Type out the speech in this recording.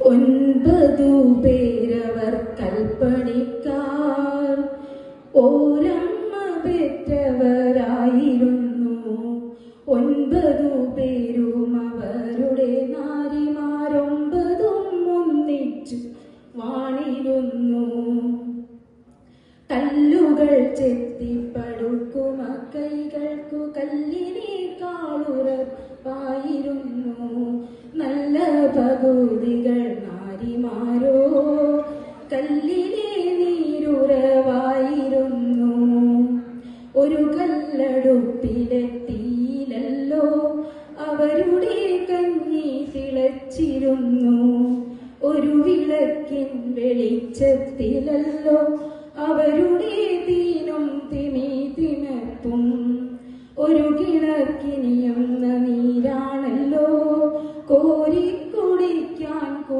9 പേരവർ കൽപ്പണിക്കാർ ഓരമ്മ പെറ്റവരായിരുന്നു. 9 പേരും അവരുടെ നാരിമാരൊമ്പതും ഒന്നിച്ചു വാണിരുന്നു. കല്ലുകൾ ചെത്തിപ്പടുക്കും കൈകൾക്കു കല്ലിനേക്കാളുറപ്പായിരുന്നു. നല്ല പകുതികൾ നാരിമാരോ കല്ലിലെ നീരുറവായിരുന്നു. ഒരു കല്ലടുപ്പിലെത്തിയില്ലല്ലോ അവരുടെ കഞ്ഞി തിളച്ചിരുന്നു. ഒരു വിളക്കിൻ വെളിച്ചത്തിലല്ലോ അവരുടെ തീനും തിമി തിമ